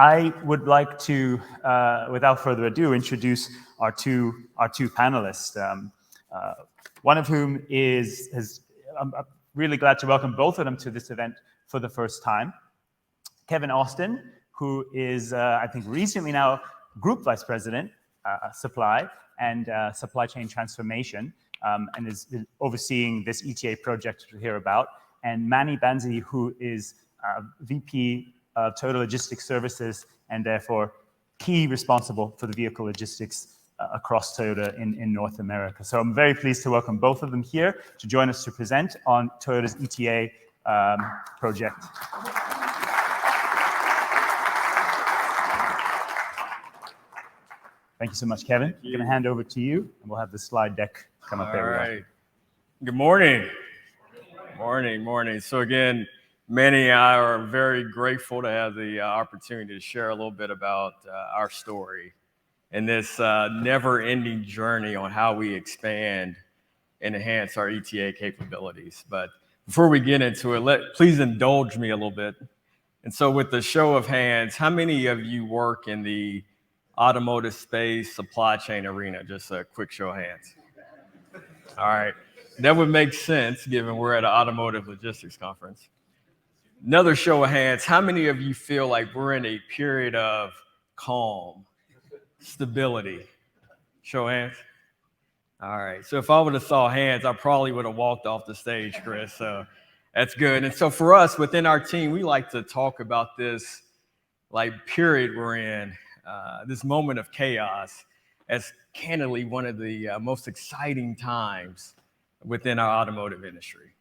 I would like to, without further ado, introduce our two panelists. One of whom I'm really glad to welcome both of them to this event for the first time. Kevin Austin, who is, I think, recently now Group Vice President, Supply and Supply Chain Transformation, and is overseeing this ETA project to hear about. And Manny Bansi, who is VP of Total Logistics Services and therefore key responsible for the vehicle logistics across Toyota in North America. So I'm very pleased to welcome both of them here to join us to present on Toyota's ETA project. Thank you so much, Kevin. I'm going to hand over to you, and we'll have the slide deck come up there. All right. Good morning. Morning. So again, Manny and I are very grateful to have the opportunity to share a little bit about our story and this never-ending journey on how we expand and enhance our ETA capabilities. But before we get into it, please indulge me a little bit. And so with the show of hands, how many of you work in the automotive space, supply chain arena? Just a quick show of hands. All right. That would make sense given we're at an automotive logistics conference. Another show of hands. How many of you feel like we're in a period of calm, stability? Show of hands. All right. So if I would have saw hands, I probably would have walked off the stage, Chris. So that's good. And so for us within our team, we like to talk about this period we're in, this moment of chaos, as candidly one of the most exciting times within our automotive industry.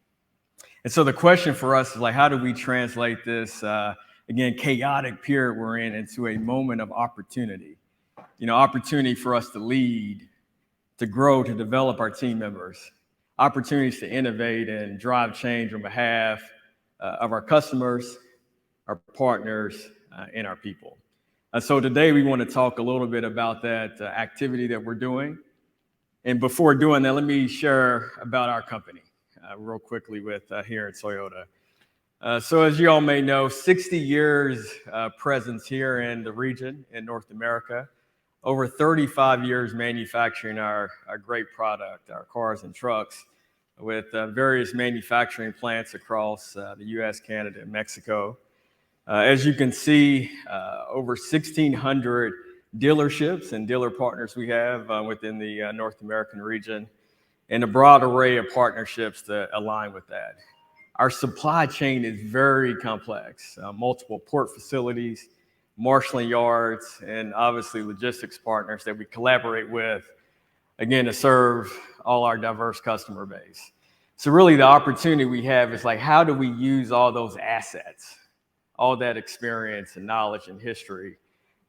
And so the question for us is how do we translate this, again, chaotic period we're in into a moment of opportunity? Opportunity for us to lead, to grow, to develop our team members, opportunities to innovate and drive change on behalf of our customers, our partners, and our people. So today we want to talk a little bit about that activity that we're doing. And before doing that, let me share about our company real quickly with here at Toyota. So as you all may know, 60 years presence here in the region in North America, over 35 years manufacturing our great product, our cars and trucks, with various manufacturing plants across the US, Canada, and Mexico. As you can see, over 1,600 dealerships and dealer partners we have within the North American region, and a broad array of partnerships that align with that. Our supply chain is very complex, multiple port facilities, marshaling yards, and obviously logistics partners that we collaborate with, again, to serve all our diverse customer base. So really the opportunity we have is how do we use all those assets, all that experience and knowledge and history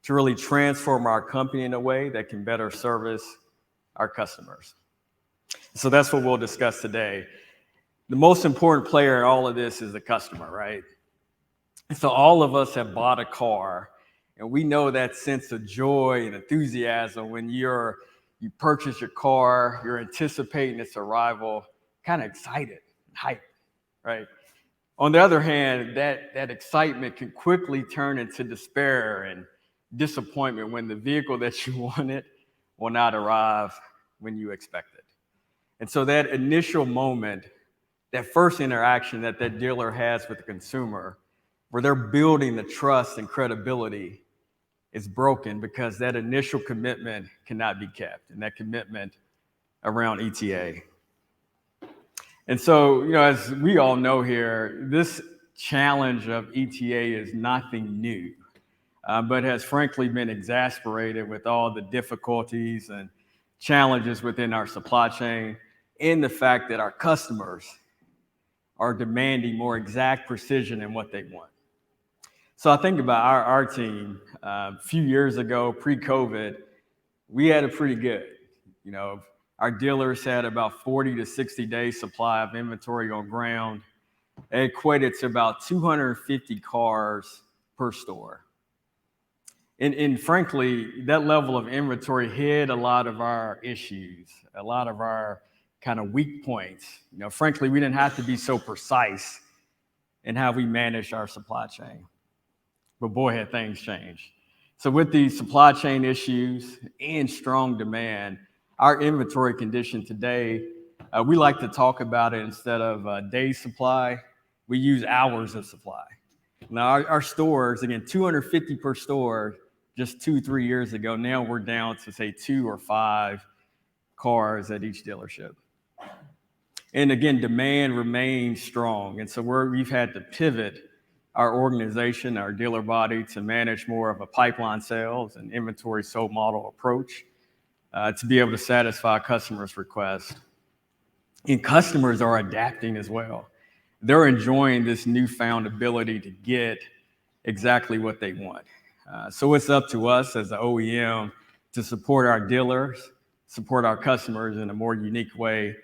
to really transform our company in a way that can better service our customers. So that's what we'll discuss today. The most important player in all of this is the customer, right? And so all of us have bought a car, and we know that sense of joy and enthusiasm when you purchase your car, you're anticipating its arrival, kind of excited and hyped, right? On the other hand, that excitement can quickly turn into despair and disappointment when the vehicle that you wanted will not arrive when you expect it. And so that initial moment, that first interaction that dealer has with the consumer, where they're building the trust and credibility, is broken because that initial commitment cannot be kept, and that commitment around ETA. And so, as we all know here, this challenge of ETA is nothing new, but has frankly been exacerbated with all the difficulties and challenges within our supply chain, and the fact that our customers are demanding more exact precision in what they want. So I think about our team. A few years ago, pre-COVID, we had it pretty good. Our dealers had about 40 to 60 days supply of inventory on ground. It equated to about 250 cars per store. And frankly, that level of inventory hid a lot of our issues, a lot of our kind of weak points. Frankly, we didn't have to be so precise in how we managed our supply chain. but boy, had things changed. So with these supply chain issues and strong demand, our inventory condition today, we like to talk about it instead of days supply, we use hours of supply. Now our stores, again, 250 per store just 2-3 years ago. Now we're down to say 2 or 5 cars at each dealership. And again, demand remains strong. And so we've had to pivot our organization, our dealer body, to manage more of a pipeline sales and inventory sold model approach to be able to satisfy customers' requests. And customers are adapting as well. They're enjoying this newfound ability to get exactly what they want. So it's up to us as the OEM to support our dealers, support our customers in a more unique way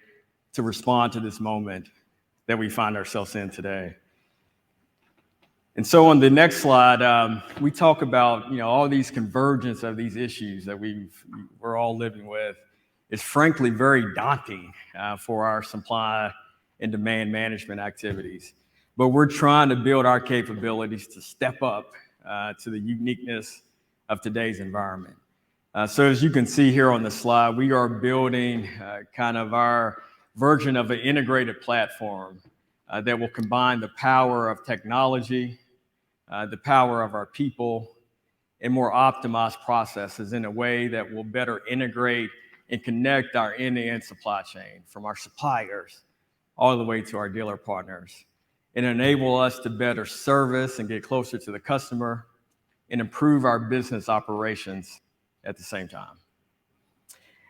to respond to this moment that we find ourselves in today. And so on the next slide, we talk about all these convergence of these issues that we're all living with is frankly very daunting for our supply and demand management activities. But we're trying to build our capabilities to step up to the uniqueness of today's environment. So as you can see here on the slide, we are building kind of our version of an integrated platform that will combine the power of technology, the power of our people, and more optimized processes in a way that will better integrate and connect our end-to-end supply chain from our suppliers all the way to our dealer partners, and enable us to better service and get closer to the customer and improve our business operations at the same time.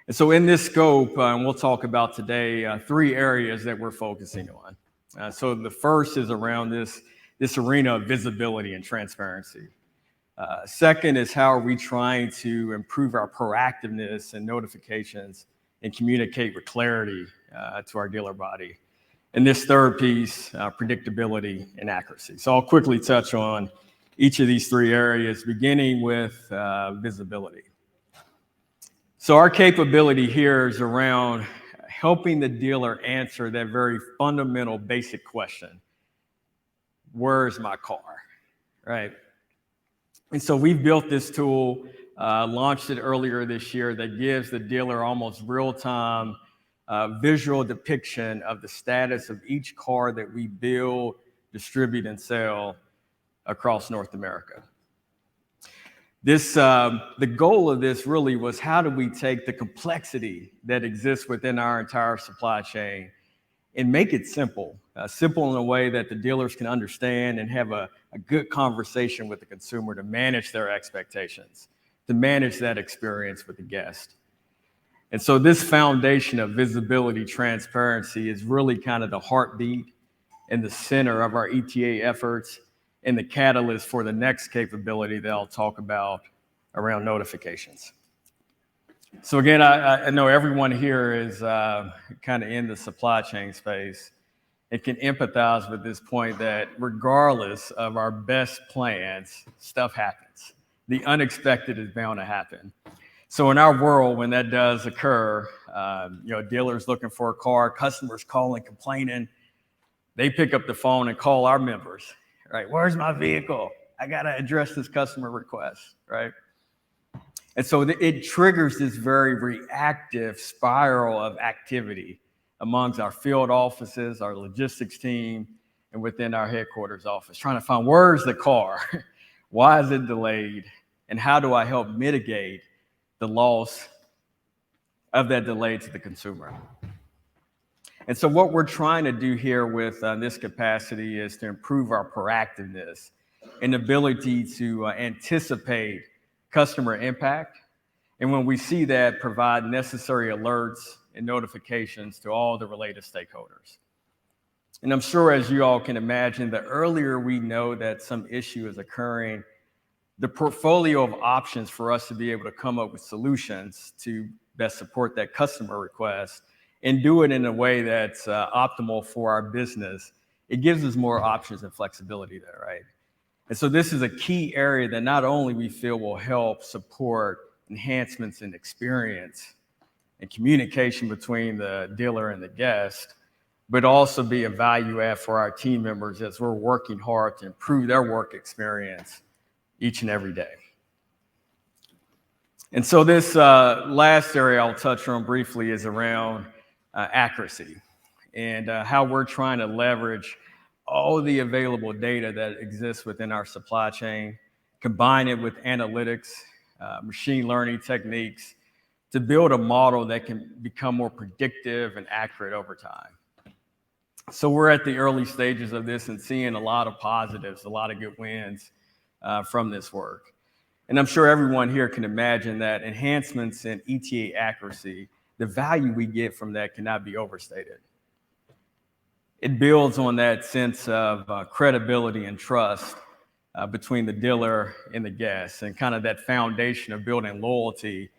And so in this scope, and we'll talk about today, 3 areas that we're focusing on. So the first is around this arena of visibility and transparency. Second is how are we trying to improve our proactiveness and notifications and communicate with clarity to our dealer body. And this third piece, predictability and accuracy. So I'll quickly touch on each of these 3 areas, beginning with visibility. So our capability here is around helping the dealer answer that very fundamental basic question: where's my car, right? And so we've built this tool, launched it earlier this year, that gives the dealer almost real-time visual depiction of the status of each car that we build, distribute, and sell across North America. The goal of this really was, how do we take the complexity that exists within our entire supply chain and make it simple in a way that the dealers can understand and have a good conversation with the consumer to manage their expectations, to manage that experience with the guest. And so this foundation of visibility, transparency is really kind of the heartbeat and the center of our ETA efforts and the catalyst for the next capability that I'll talk about around notifications. So again, I know everyone here is kind of in the supply chain space and can empathize with this point that regardless of our best plans, stuff happens. The unexpected is bound to happen. So in our world, when that does occur, dealers looking for a car, customers calling, complaining, they pick up the phone and call our members, right? Where's my vehicle? I got to address this customer request, right? And so it triggers this very reactive spiral of activity amongst our field offices, our logistics team, and within our headquarters office, trying to find, where's the car? Why is it delayed? And how do I help mitigate the loss of that delay to the consumer? And so what we're trying to do here with this capacity is to improve our proactiveness and ability to anticipate customer impact. And when we see that, provide necessary alerts and notifications to all the related stakeholders. And I'm sure, as you all can imagine, the earlier we know that some issue is occurring, the portfolio of options for us to be able to come up with solutions to best support that customer request and do it in a way that's optimal for our business, it gives us more options and flexibility there, right? And so this is a key area that not only we feel will help support enhancements in experience and communication between the dealer and the guest, but also be a value add for our team members as we're working hard to improve their work experience each and every day. And so this last area I'll touch on briefly is around accuracy and how we're trying to leverage all the available data that exists within our supply chain, combine it with analytics, machine learning techniques to build a model that can become more predictive and accurate over time. So we're at the early stages of this and seeing a lot of positives, a lot of good wins from this work. And I'm sure everyone here can imagine that enhancements in ETA accuracy, the value we get from that cannot be overstated. It builds on that sense of credibility and trust between the dealer and the guest, and kind of that foundation of building loyalty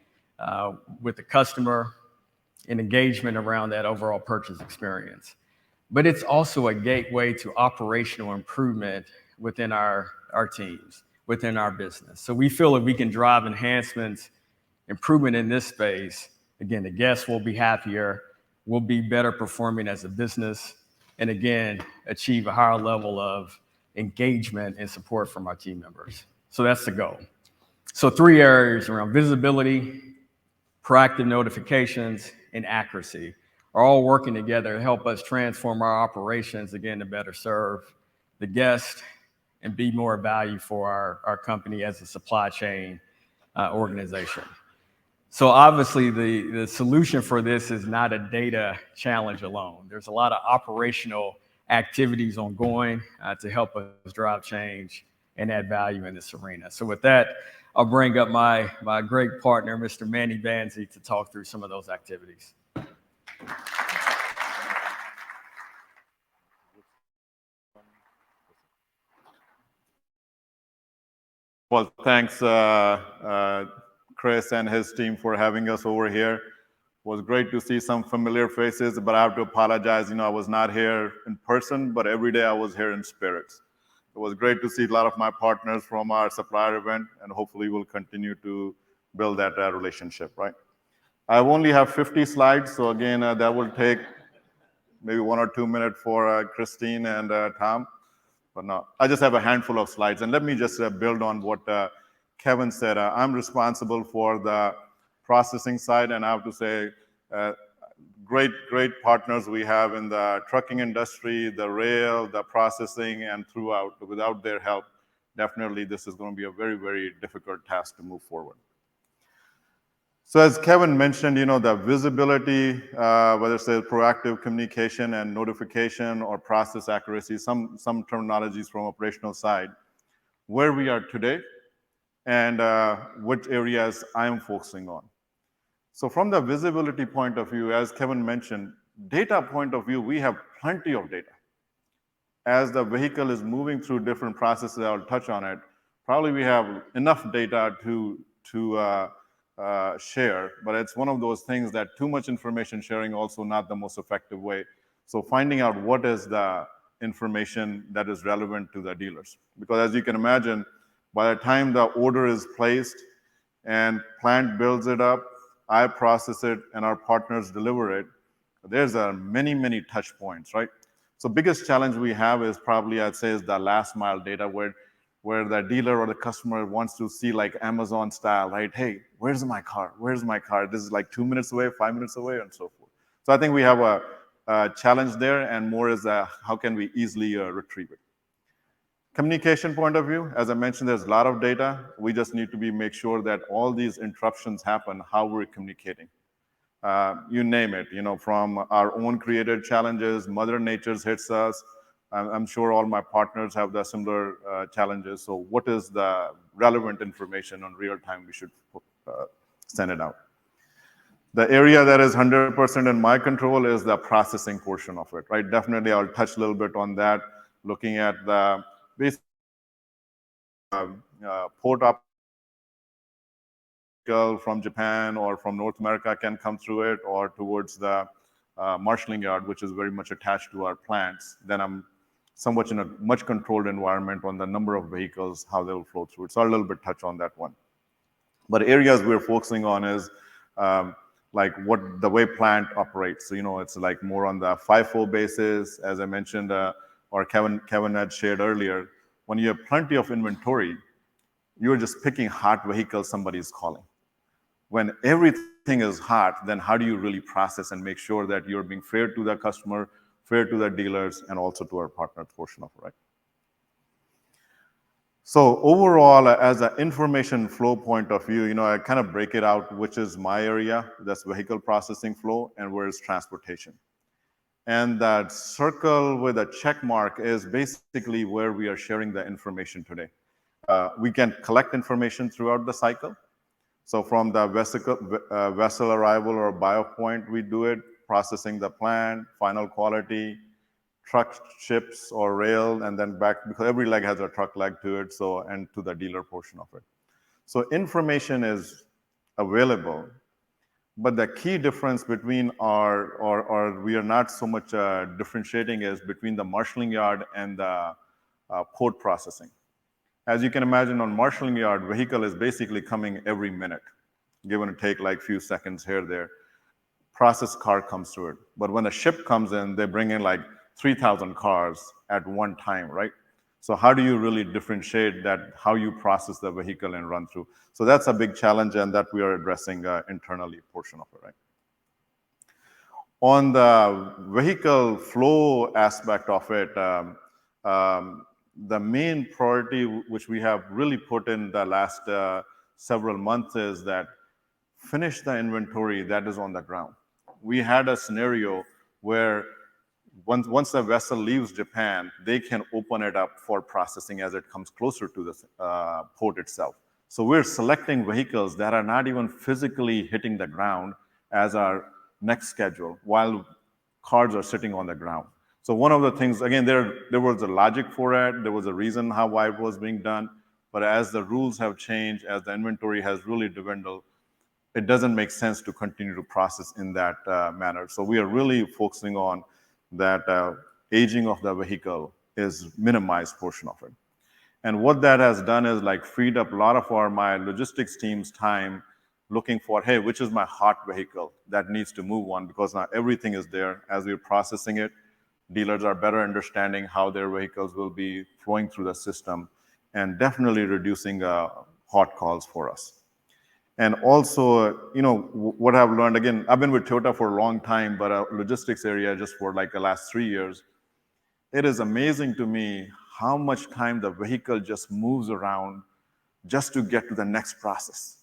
with the customer and engagement around that overall purchase experience. But it's also a gateway to operational improvement within our teams, within our business. So we feel if we can drive enhancements, improvement in this space, again, the guests will be happier, we'll be better performing as a business, and again, achieve a higher level of engagement and support from our team members. So that's the goal. So 3 areas around visibility, proactive notifications, and accuracy are all working together to help us transform our operations, again, to better serve the guest and be more value for our company as a supply chain organization. So obviously the solution for this is not a data challenge alone. There's a lot of operational activities ongoing to help us drive change and add value in this arena. So with that, I'll bring up my great partner, Mr. Manny Bansi, to talk through some of those activities. Well, thanks, Chris and his team for having us over here. It was great to see some familiar faces, but I have to apologize. I was not here in person, but every day I was here in spirits. It was great to see a lot of my partners from our supplier event, and hopefully we'll continue to build that relationship, right? I only have 50 slides, so again, that will take maybe 1 or 2 minutes for Christine and Tom. But no, I just have a handful of slides. And let me just build on what Kevin said. I'm responsible for the processing side, and I have to say, great partners we have in the trucking industry, the rail, the processing, and throughout. Without their help, definitely this is going to be a very, very difficult task to move forward. So as Kevin mentioned, the visibility, whether it's a proactive communication and notification or process accuracy, some terminologies from operational side, where we are today and which areas I'm focusing on. So from the visibility point of view, as Kevin mentioned, data point of view, we have plenty of data. As the vehicle is moving through different processes, I'll touch on it, probably we have enough data to share, but it's one of those things that too much information sharing also not the most effective way. So finding out what is the information that is relevant to the dealers. Because as you can imagine, by the time the order is placed and plant builds it up, I process it, and our partners deliver it, there's many, many touch points, right? So biggest challenge we have is probably, I'd say, is the last mile data where the dealer or the customer wants to see like Amazon style, right? Hey, where's my car? Where's my car? This is like 2 minutes away, 5 minutes away, and so forth. So I think we have a challenge there, and more is how can we easily retrieve it. Communication point of view, as I mentioned, there's a lot of data. We just need to make sure that all these interruptions happen, how we're communicating. You name it, from our own created challenges, Mother Nature's hits us. I'm sure all my partners have the similar challenges. So what is the relevant information on real time we should send it out? The area that is 100% in my control is the processing portion of it, right? Definitely, I'll touch a little bit on that, looking at the basic port up from Japan or from North America can come through it, or towards the marshalling yard, which is very much attached to our plants. Then I'm somewhat in a much controlled environment on the number of vehicles, how they'll flow through it. So I'll a little bit touch on that one. But areas we're focusing on is like the way plant operates. So, it's like more on the FIFO basis, as I mentioned, or Kevin had shared earlier. When you have plenty of inventory, you're just picking hot vehicles somebody is calling. When everything is hot, then how do you really process and make sure that you're being fair to the customer, fair to the dealers, and also to our partner portion of it, right? So overall, as an information flow point of view, I kind of break it out, which is my area, that's vehicle processing flow, and where is transportation. And that circle with a check mark is basically where we are sharing the information today. We can collect information throughout the cycle. So from the vessel arrival or buy point, we do it, processing the plant, final quality, truck ships or rail, and then back, because every leg has a truck leg to it, so, and to the dealer portion of it. So information is available, but the key difference between or we are not so much differentiating is between the marshalling yard and the port processing. As you can imagine, on marshalling yard, vehicle is basically coming every minute, give and take like few seconds here, there. Process car comes to it. But when a ship comes in, they bring in like 3,000 cars at one time, right? So how do you really differentiate that, how you process the vehicle and run through? So that's a big challenge, and that we are addressing internally portion of it, right? On the vehicle flow aspect of it, the main priority which we have really put in the last several months is that finish the inventory that is on the ground. We had a scenario where once the vessel leaves Japan, they can open it up for processing as it comes closer to the port itself. So we're selecting vehicles that are not even physically hitting the ground as our next schedule, while cars are sitting on the ground. So one of the things, again, there was a logic for it, there was a reason why it was being done, but as the rules have changed, as the inventory has really dwindled, it doesn't make sense to continue to process in that manner. So we are really focusing on that aging of the vehicle is minimized portion of it. And what that has done is like freed up a lot of my logistics team's time looking for, hey, which is my hot vehicle that needs to move on, because now everything is there. As we're processing it, dealers are better understanding how their vehicles will be flowing through the system, and definitely reducing hot calls for us. And also, what I've learned, again, I've been with Toyota for a long time, but logistics area just for like the last 3 years, it is amazing to me how much time the vehicle just moves around just to get to the next process,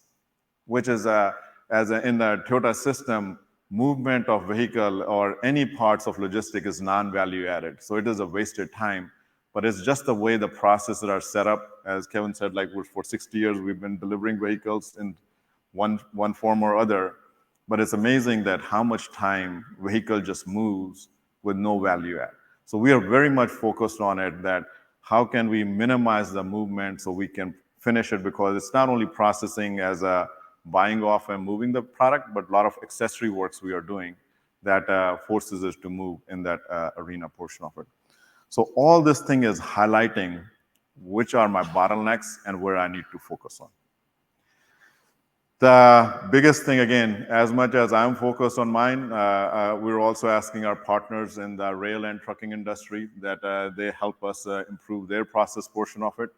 which is in the Toyota system, movement of vehicle or any parts of logistics is non-value added. So it is a wasted time, but it's just the way the processes are set up. As Kevin said, like for 60 years, we've been delivering vehicles in one form or other, but it's amazing that how much time vehicle just moves with no value add. So we are very much focused on it, that how can we minimize the movement so we can finish it, because it's not only processing as a buying off and moving the product, but a lot of accessory works we are doing that forces us to move in that arena portion of it. So all this thing is highlighting which are my bottlenecks and where I need to focus on. The biggest thing, again, as much as I'm focused on mine, we're also asking our partners in the rail and trucking industry that they help us improve their process portion of it.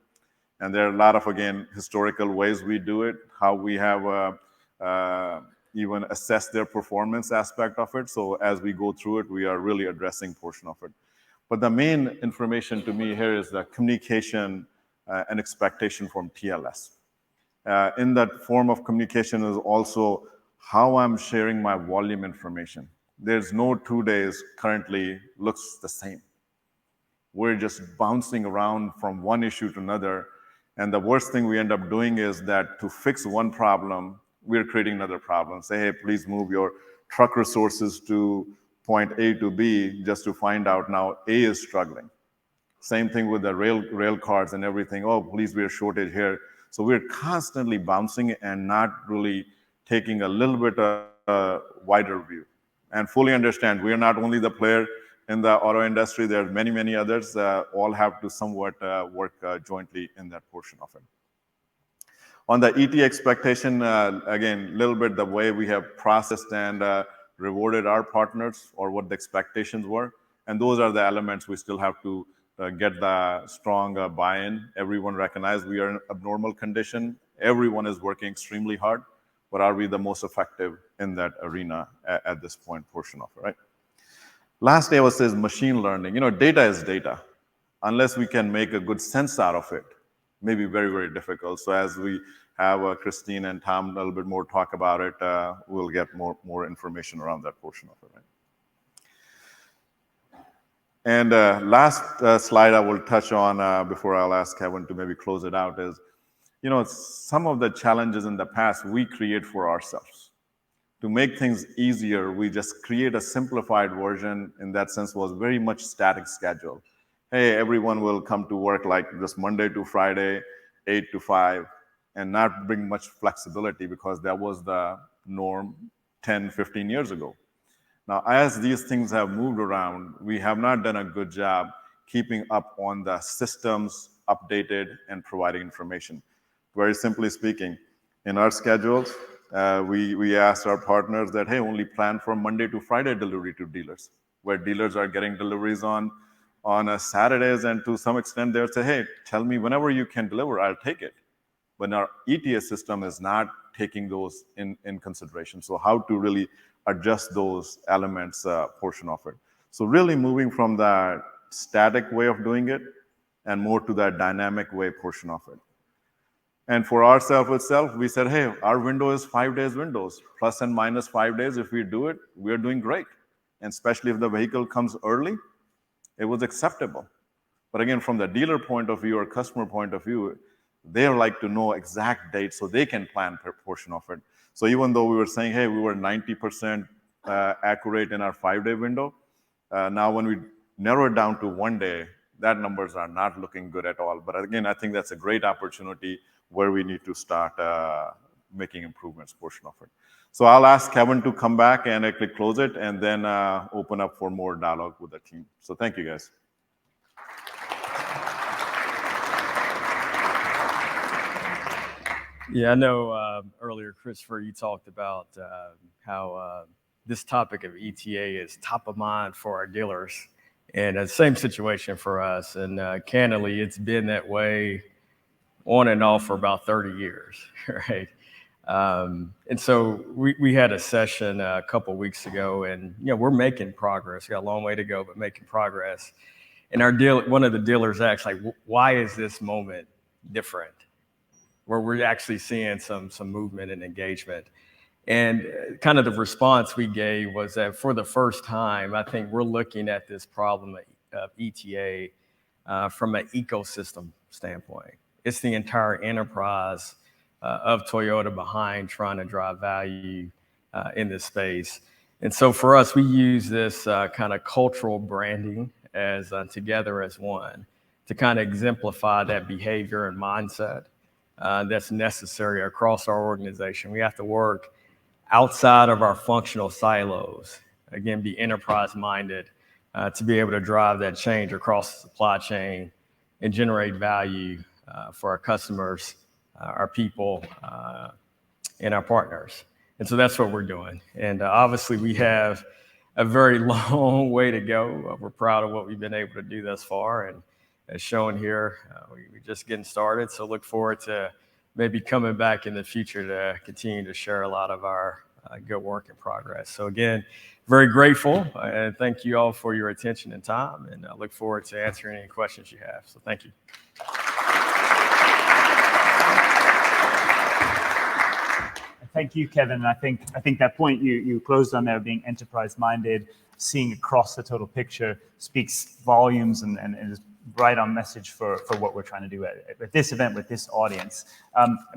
And there are a lot of, again, historical ways we do it, how we have even assessed their performance aspect of it. So as we go through it, we are really addressing portion of it. But the main information to me here is the communication and expectation from TLS. In that form of communication is also how I'm sharing my volume information. There's no 2 days currently looks the same. We're just bouncing around from one issue to another. And the worst thing we end up doing is that to fix one problem, we're creating another problem. Say, hey, please move your truck resources to point A to B, just to find out now A is struggling. Same thing with the rail cars and everything. Oh, please, we're shortage here. So we're constantly bouncing and not really taking a little bit wider view. And fully understand, we are not only the player in the auto industry, there are many, many others. All have to somewhat work jointly in that portion of it. On the ET expectation, again, a little bit the way we have processed and rewarded our partners, or what the expectations were. And those are the elements we still have to get the strong buy-in. Everyone recognizes we are in abnormal condition. Everyone is working extremely hard, but are we the most effective in that arena at this point portion of it, right? Last day was machine learning. Data is data. Unless we can make a good sense out of it, may be very, very difficult. So as we have Christine and Tom a little bit more talk about it, we'll get more information around that portion of it, right? And last slide I will touch on before I'll ask Kevin to maybe close it out is, some of the challenges in the past we create for ourselves. To make things easier, we just create a simplified version. In that sense, was very much static schedule. Hey, everyone will come to work like this Monday to Friday, 8 to 5, and not bring much flexibility because that was the norm 10, 15 years ago. Now, as these things have moved around, we have not done a good job keeping up on the systems updated and providing information. Very simply speaking, in our schedules, we asked our partners that, hey, only plan for Monday to Friday delivery to dealers, where dealers are getting deliveries on Saturdays, and to some extent they'll say, hey, tell me whenever you can deliver, I'll take it. But our ETA system is not taking those in consideration. So how to really adjust those elements portion of it. So really moving from that static way of doing it and more to that dynamic way portion of it. And for ourselves itself, we said, hey, our window is 5 days windows, plus and minus 5 days. If we do it, we're doing great. And especially if the vehicle comes early, it was acceptable. But again, from the dealer point of view or customer point of view, they like to know exact dates so they can plan per portion of it. So even though we were saying, hey, we were 90% accurate in our 5-day window, now when we narrow it down to 1 day, that numbers are not looking good at all. But again, I think that's a great opportunity where we need to start making improvements portion of it. So I'll ask Kevin to come back and actually close it and then open up for more dialogue with the team. So thank you, guys. Yeah, I know earlier, Christopher, you talked about how this topic of ETA is top of mind for our dealers, and the same situation for us. And candidly, it's been that way on and off for about 30 years, right? And so we had a session a couple of weeks ago, and we're making progress. We got a long way to go, but making progress. And one of the dealers asked, like, why is this moment different? Where we're actually seeing some movement and engagement. And kind of the response we gave was that for the first time, I think we're looking at this problem of ETA from an ecosystem standpoint. It's the entire enterprise of Toyota behind trying to drive value in this space. And so for us, we use this kind of cultural branding as together as one to kind of exemplify that behavior and mindset that's necessary across our organization. We have to work outside of our functional silos, again, be enterprise minded to be able to drive that change across the supply chain and generate value for our customers, our people, and our partners. And so that's what we're doing. And obviously we have a very long way to go. We're proud of what we've been able to do thus far. And as shown here, we're just getting started. So look forward to maybe coming back in the future to continue to share a lot of our good work in progress. So again, very grateful, and thank you all for your attention and time. And I look forward to answering any questions you have. So thank you. Thank you, Kevin. And I think that point you closed on there, being enterprise-minded, seeing across the total picture, speaks volumes and is right on message for what we're trying to do at this event with this audience.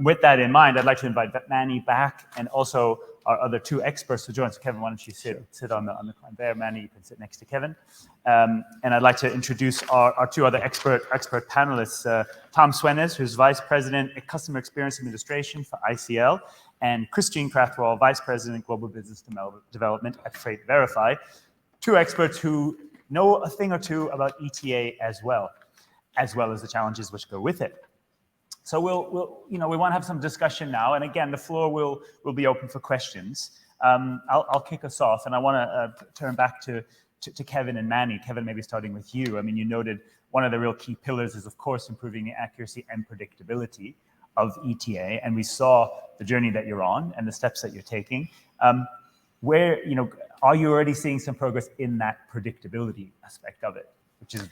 With that in mind, I'd like to invite Manny back and also our other two experts to join us. So Kevin, why don't you sit on the climb there? Manny, you can sit next to Kevin. And I'd like to introduce our two other expert panelists, Tom Swenes, who's Vice President at Customer Experience Administration for ICL, and Christine Craftwell, Vice President, Global Business Development at FreightVerify. Two experts who know a thing or two about ETA as well as the challenges which go with it. So we want to have some discussion now, and again, the floor will be open for questions. I'll kick us off, and I want to turn back to to Kevin and Manny. Kevin, maybe starting with you. I mean, you noted one of the real key pillars is, of course, improving the accuracy and predictability of ETA, and we saw the journey that you're on and the steps that you're taking. Where, are you already seeing some progress in that predictability aspect of it, which is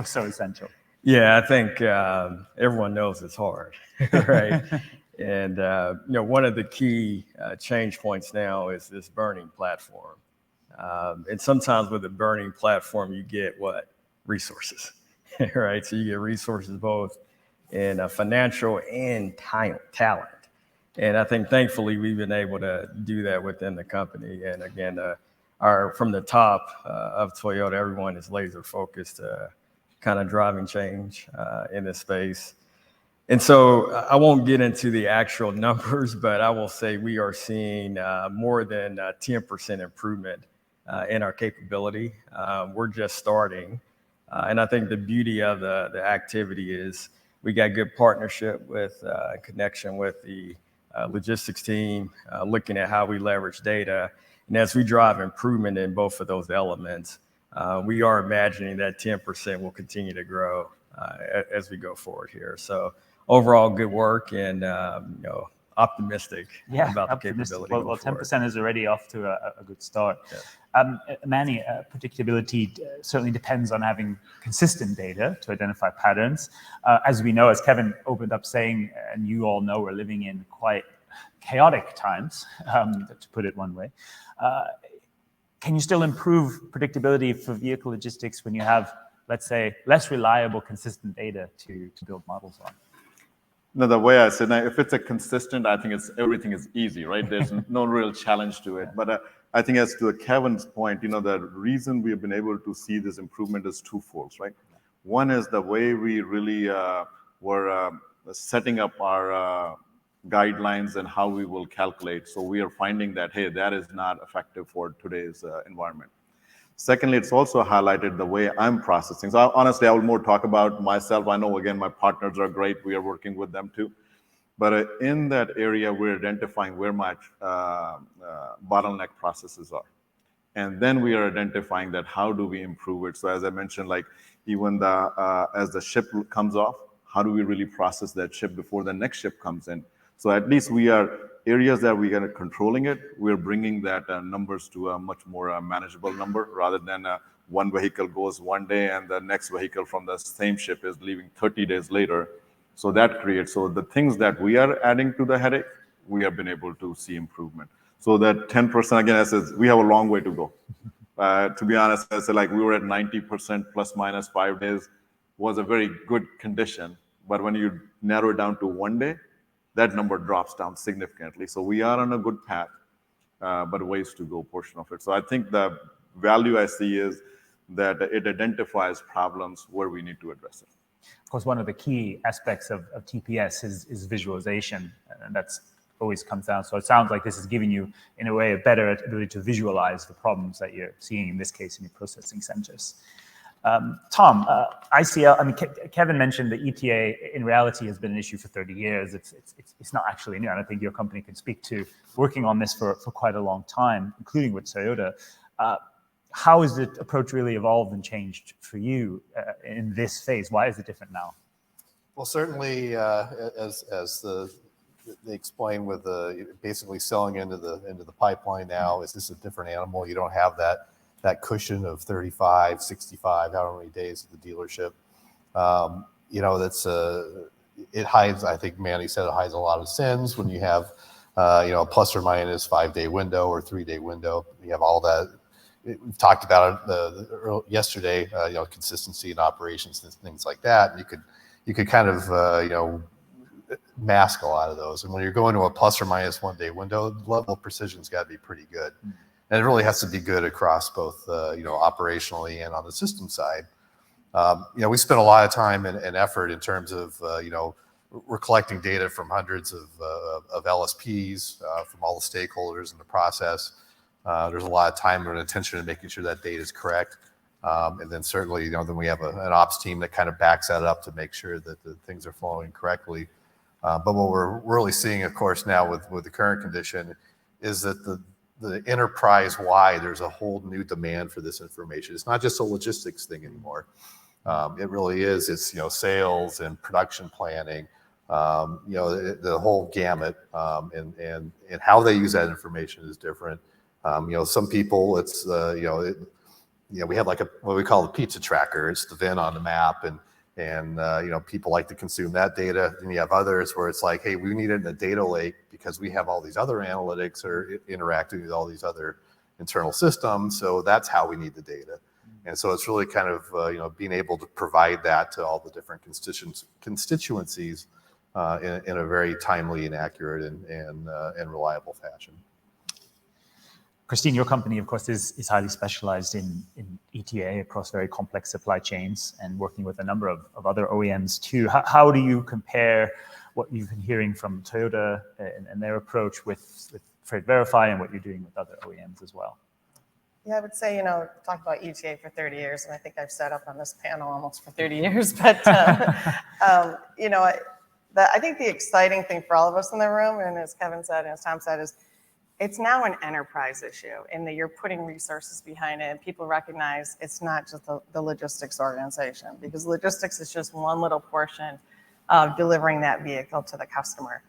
so essential? Yeah, I think everyone knows it's hard, right? And one of the key change points now is this burning platform. And sometimes with a burning platform, you get what? Resources, right? So you get resources both in financial and talent. And I think thankfully we've been able to do that within the company. And again, from the top of Toyota, everyone is laser focused, kind of driving change in this space. And so I won't get into the actual numbers, but I will say we are seeing more than 10% improvement in our capability. We're just starting. And I think the beauty of the activity is we got good partnership with connection with the logistics team, looking at how we leverage data. And as we drive improvement in both of those elements, we are imagining that 10% will continue to grow as we go forward here. So overall, good work and optimistic about the capability. Well, 10% is already off to a good start. Yeah. Manny, predictability certainly depends on having consistent data to identify patterns. As we know, as Kevin opened up saying, and you all know, we're living in quite chaotic times, to put it one way. Can you still improve predictability for vehicle logistics when you have, let's say, less reliable, consistent data to build models on? No, the way I said, if it's a consistent, I think everything is easy, right? There's no real challenge to it. But I think as to Kevin's point, the reason we have been able to see this improvement is twofold, right? One is the way we really were setting up our guidelines and how we will calculate. So we are finding that, hey, that is not effective for today's environment. Secondly, it's also highlighted the way I'm processing. So honestly, I will more talk about myself. I know, again, my partners are great. We are working with them too. But in that area, we're identifying where my bottleneck processes are. And then we are identifying that how do we improve it. So as I mentioned, like even as the ship comes off, how do we really process that ship before the next ship comes in? So at least we are areas that we are controlling it. We're bringing that numbers to a much more manageable number rather than one vehicle goes one day and the next vehicle from the same ship is leaving 30 days later. So that creates, so the things that we are adding to the headache, we have been able to see improvement. So that 10%, again, I says we have a long way to go. To be honest, I said like we were at 90% plus minus 5 days was a very good condition. But when you narrow it down to one day, that number drops down significantly. So we are on a good path, but ways to go portion of it. So I think the value I see is that it identifies problems where we need to address it. Of course, one of the key aspects of TPS is visualization, and that's always comes down. So it sounds like this is giving you, in a way, a better ability to visualize the problems that you're seeing, in this case, in your processing centers. Tom, ICL, I mean, Kevin mentioned that ETA in reality has been an issue for 30 years. It's not actually new. And I think your company can speak to working on this for quite a long time, including with Toyota. How has the approach really evolved and changed for you in this phase? Why is it different now? Well, certainly, as they explain with basically selling into the pipeline now, is this a different animal? You don't have that cushion of 35, 65, however many days at the dealership. It hides, I think Manny said, it hides a lot of sins when you have, a plus or minus 5 day window or 3 day window. You have all that. We've talked about it yesterday, consistency in operations and things like that. And you could kind of, mask a lot of those. And when you're going to a plus or minus 1 day window, the level of precision's got to be pretty good. And it really has to be good across both, operationally and on the system side. We spent a lot of time and effort in terms of, we're collecting data from hundreds of LSPs, from all the stakeholders in the process. There's a lot of time and attention to making sure that data is correct. And then certainly, then we have an ops team that kind of backs that up to make sure that the things are flowing correctly. But what we're really seeing, of course, now with the current condition is that the enterprise-wide, there's a whole new demand for this information. It's not just a logistics thing anymore. It really is. It's, sales and production planning, the whole gamut, and how they use that information is different. Some people, it's, we have like what we call the pizza tracker. It's the VIN on the map, and people like to consume that data. And you have others where it's like, hey, we need it in a data lake because we have all these other analytics or interacting with all these other internal systems. So that's how we need the data. And so it's really kind of, being able to provide that to all the different constituencies in a very timely and accurate and reliable fashion. Christine, your company, of course, is highly specialized in ETA across very complex supply chains and working with a number of other OEMs too. How do you compare what you've been hearing from Toyota and their approach with FreightVerify and what you're doing with other OEMs as well? Yeah, I would say, talked about ETA for 30 years, and I think I've sat up on this panel almost for 30 years. But, I think the exciting thing for all of us in the room, and as Kevin said and as Tom said, is it's now an enterprise issue in that you're putting resources behind it, and people recognize it's not just the logistics organization, because logistics is just one little portion of delivering that vehicle to the customer.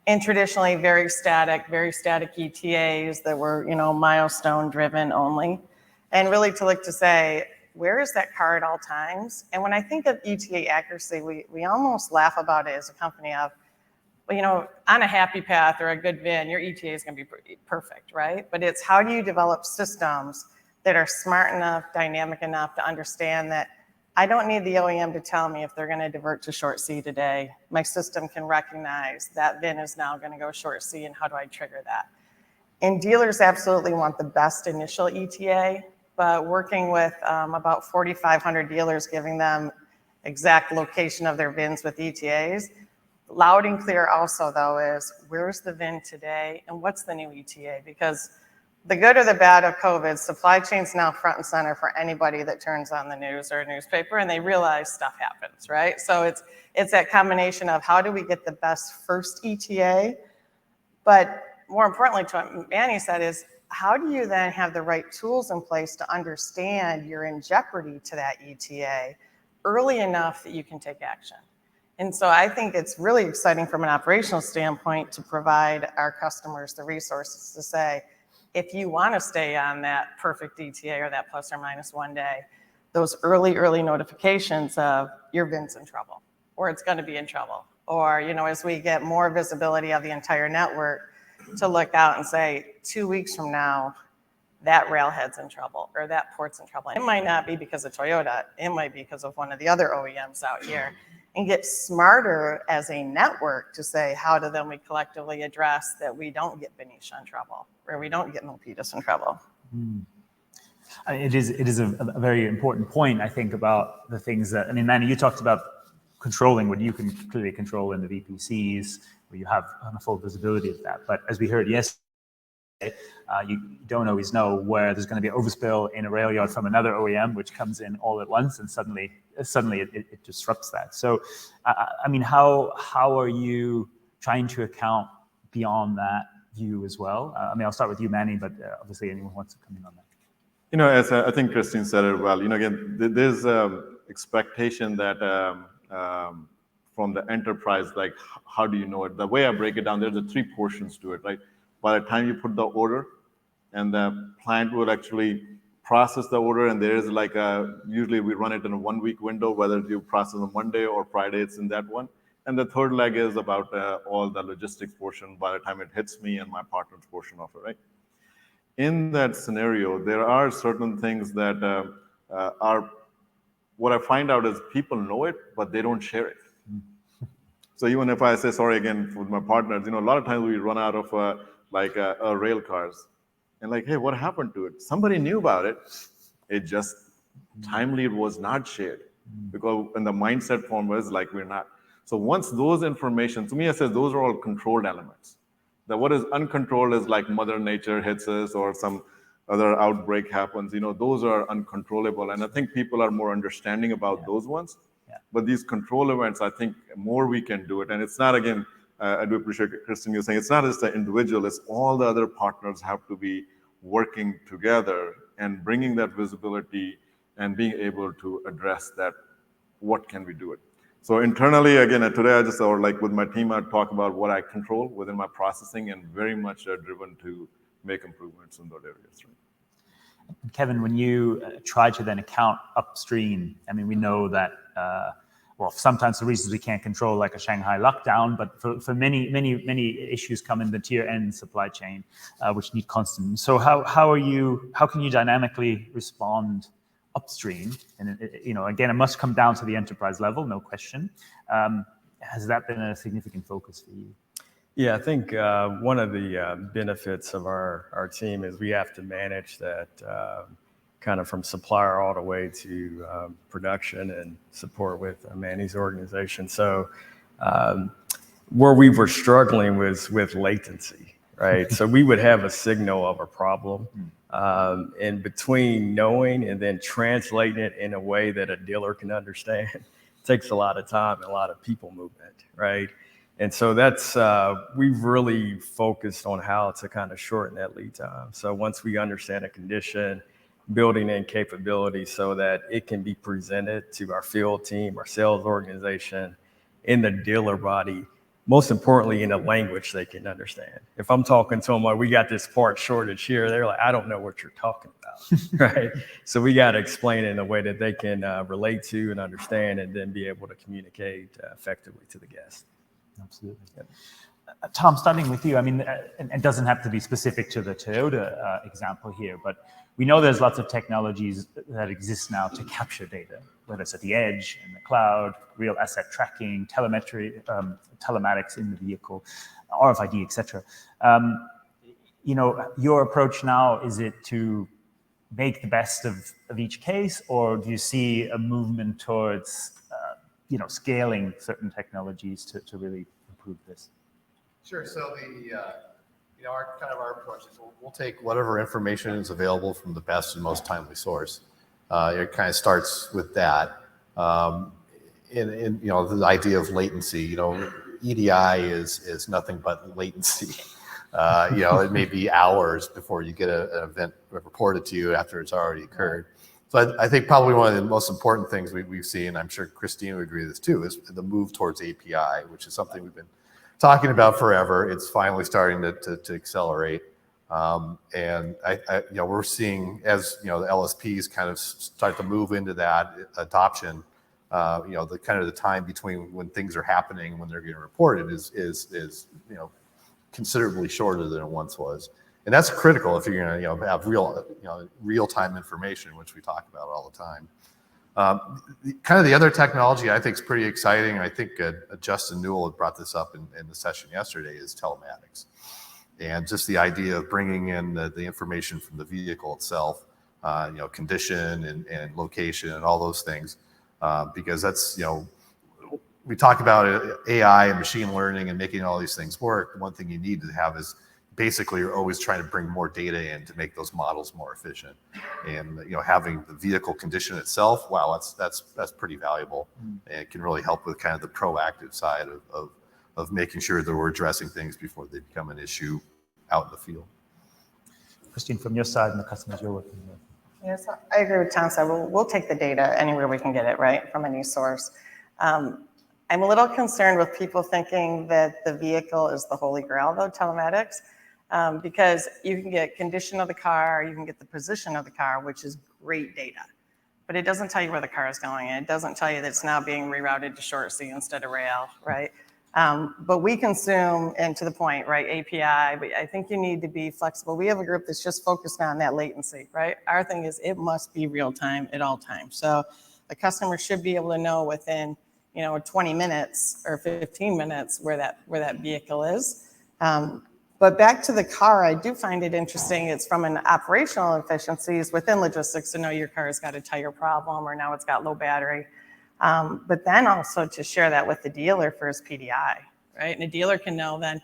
And traditionally, very static ETAs that were, milestone driven only. And really to look to say, where is that car at all times? And when I think of ETA accuracy, we almost laugh about it as a company of, well, on a happy path or a good VIN, your ETA is going to be perfect, right? But it's how do you develop systems that are smart enough, dynamic enough to understand that I don't need the OEM to tell me if they're going to divert to short C today. My system can recognize that VIN is now going to go short C, and how do I trigger that? And dealers absolutely want the best initial ETA, but working with about 4,500 dealers, giving them exact location of their VINs with ETAs, loud and clear also, though, is where's the VIN today and what's the new ETA? Because the good or the bad of COVID, supply chain's now front and center for anybody that turns on the news or a newspaper, and they realize stuff happens, right? So it's that combination of how do we get the best first ETA, but more importantly, to what Manny said, is how do you then have the right tools in place to understand you're in jeopardy to that ETA early enough that you can take action? And so I think it's really exciting from an operational standpoint to provide our customers the resources to say, if you want to stay on that perfect ETA or that plus or minus 1 day, those early notifications of your VIN's in trouble, or it's going to be in trouble, or, as we get more visibility of the entire network, to look out and say, 2 weeks from now, that railhead's in trouble, or that port's in trouble. It might not be because of Toyota, it might be because of one of the other OEMs out here, and get smarter as a network to say, how do then we collectively address that we don't get Benicia in trouble, or we don't get Milpitas in trouble? It is a very important point, I think, about the things that, Manny, you talked about controlling what you can clearly control in the VPCs, where you have a full visibility of that. But as we heard yesterday, you don't always know where there's going to be an overspill in a rail yard from another OEM, which comes in all at once, and suddenly it disrupts that. So, how are you trying to account beyond that view as well? I'll start with you, Manny, but obviously anyone wants to come in on that. As I think Christine said it well, again, there's expectation that from the enterprise, like, how do you know it? The way I break it down, there's 3 portions to it, right? By the time you put the order, and the plant will actually process the order, and there is like usually we run it in a 1 week window, whether you process on Monday or Friday, it's in that one. And the third leg is about all the logistics portion by the time it hits me and my partner's portion of it, right? In that scenario, there are certain things that are, what I find out is people know it, but they don't share it. So even if I say, sorry again, with my partners, a lot of times we run out of rail cars. And like, hey, what happened to it? Somebody knew about it. It just timely, it was not shared. Because in the mindset form was like, we're not. So once those information, to me, I said those are all controlled elements. That what is uncontrolled is like Mother Nature hits us or some other outbreak happens. Those are uncontrollable. And I think people are more understanding about those ones. Yeah. But these control events, I think more we can do it. And it's not, again, I do appreciate Kristen, you saying it's not just the individual, it's all the other partners have to be working together and bringing that visibility and being able to address that, what can we do it? So internally, again, today I just, or like with my team, I talk about what I control within my processing and very much driven to make improvements in those areas. Right? Kevin, when you try to then account upstream, I mean, we know that, well, sometimes the reasons we can't control, like a Shanghai lockdown, but for many issues come in the tier end supply chain, which need constant. So how can you dynamically respond upstream? And again, it must come down to the enterprise level, no question. Has that been a significant focus for you? Yeah, I think one of the benefits of our team is we have to manage that kind of from supplier all the way to production and support with Manny's organization. So where we were struggling was with latency, right? So we would have a signal of a problem, and between knowing and then translating it in a way that a dealer can understand takes a lot of time and a lot of people movement, right? And so that's, we've really focused on how to kind of shorten that lead time. So once we understand a condition, building in capability so that it can be presented to our field team, our sales organization, in the dealer body, most importantly, in a language they can understand. If I'm talking to them like, we got this part shortage here, they're like, I don't know what you're talking about, right? So we got to explain it in a way that they can relate to and understand, and then be able to communicate effectively to the guest. Absolutely. Tom, starting with you, I mean, it doesn't have to be specific to the Toyota example here, but we know there's lots of technologies that exist now to capture data, whether it's at the edge, in the cloud, real asset tracking, telemetry, telematics in the vehicle, RFID, etc. Your approach now, is it to make the best of each case, or do you see a movement towards scaling certain technologies to really improve this? Sure. So our approach is we'll take whatever information is available from the best and most timely source. It kind of starts with that. The idea of latency. EDI is nothing but latency. It may be hours before you get an event reported to you after it's already occurred. So I think probably one of the most important things we've seen, I'm sure Christine would agree with this too, is the move towards API, which is something we've been talking about forever. It's finally starting to accelerate. And we're seeing, as the LSPs kind of start to move into that adoption, the time between when things are happening and when they're getting reported is considerably shorter than it once was. And that's critical if you're going to have real-time information, which we talk about all the time. Kind of the other technology I think is pretty exciting. I think Justin Newell had brought this up in the session yesterday, is telematics, and just the idea of bringing in the information from the vehicle itself, condition and location and all those things, because that's we talk about AI and machine learning and making all these things work. One thing you need to have is basically you're always trying to bring more data in to make those models more efficient. And having the vehicle condition itself, wow, that's pretty valuable. And it can really help with kind of the proactive side of making sure that we're addressing things before they become an issue out in the field. Christine, from your side and the customers you're working with. Yes, I agree with Tom. So we'll take the data anywhere we can get it, right, from any source. I'm a little concerned with people thinking that the vehicle is the holy grail, though, telematics. Because you can get condition of the car, you can get the position of the car, which is great data, but it doesn't tell you where the car is going. And it doesn't tell you that it's now being rerouted to short C instead of rail, right? But we consume, and to the point, right, API, but I think you need to be flexible. We have a group that's just focused on that latency, right? Our thing is it must be real time at all times. So the customer should be able to know within 20 minutes or 15 minutes where that vehicle is. But back to the car, I do find it interesting. It's from an operational efficiencies within logistics to know your car's got a tire problem or now it's got low battery. But then also to share that with the dealer for his PDI, right? And the dealer can know then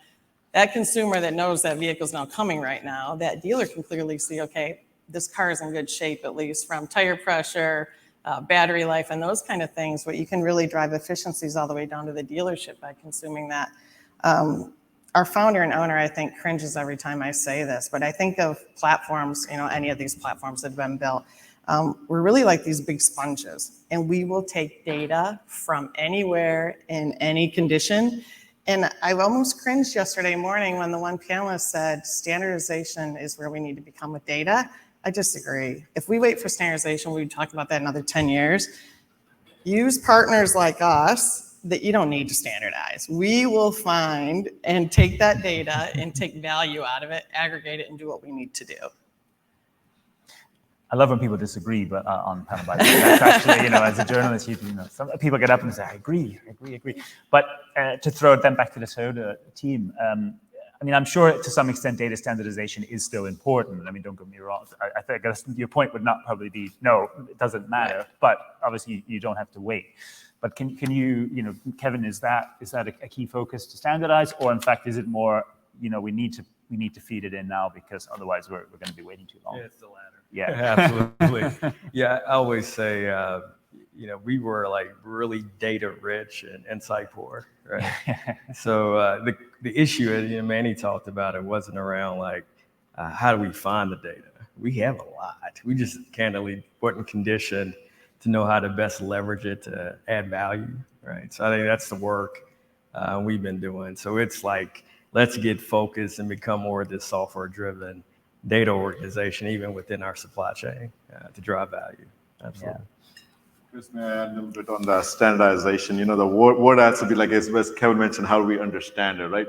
that consumer that knows that vehicle's now coming right now, that dealer can clearly see, okay, this car is in good shape, at least from tire pressure, battery life, and those kind of things, but you can really drive efficiencies all the way down to the dealership by consuming that. our founder and owner, I think, cringes every time I say this, but I think of platforms, any of these platforms that have been built. We're really like these big sponges, and we will take data from anywhere in any condition. And I've almost cringed yesterday morning when the one panelist said standardization is where we need to become with data. I disagree. If we wait for standardization, we would talk about that in another 10 years. Use partners like us that you don't need to standardize. We will find and take that data and take value out of it, aggregate it, and do what we need to do. I love when people disagree, but on panel by that's actually, as a journalist, some people get up and say, I agree. But to throw it then back to the Soda team, I'm sure to some extent data standardization is still important. Don't get me wrong. I think your point would not probably be, no, it doesn't matter, right. But obviously you don't have to wait. But can you, Kevin, is that a key focus to standardize, or in fact, is it more, we need to feed it in now because otherwise we're going to be waiting too long? Yeah, it's the latter. Yeah, absolutely. Yeah, I always say, we were like really data rich and insight poor, right? So the issue, as Manny talked about, it wasn't around like how do we find the data? We have a lot. We just candidly weren't conditioned to know how to best leverage it to add value, right? So I think that's the work we've been doing. So it's like, let's get focused and become more of this software-driven data organization, even within our supply chain, to drive value. Absolutely. Yeah. Chris, may I add a little bit on the standardization? The word has to be like, as Kevin mentioned, how do we understand it, right?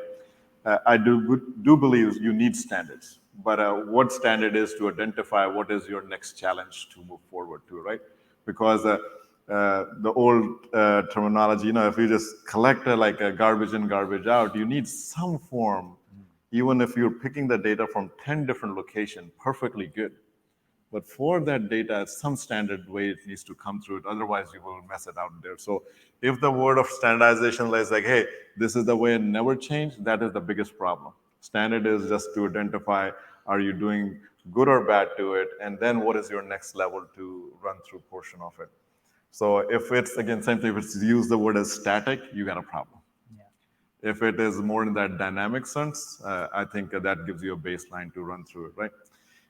I do believe you need standards, but what standard is to identify what is your next challenge to move forward to, right? Because the old terminology, if you just collect like a garbage in, garbage out, you need some form, even if you're picking the data from 10 different locations, perfectly good. But for that data, some standard way it needs to come through it, otherwise you will mess it out there. So if the word of standardization is like, hey, this is the way and never change, that is the biggest problem. Standard is just to identify, are you doing good or bad to it? And then what is your next level to run through portion of it? So if it's, again, same thing, if it's use the word as static, you got a problem. Yeah. If it is more in that dynamic sense, I think that gives you a baseline to run through it, right?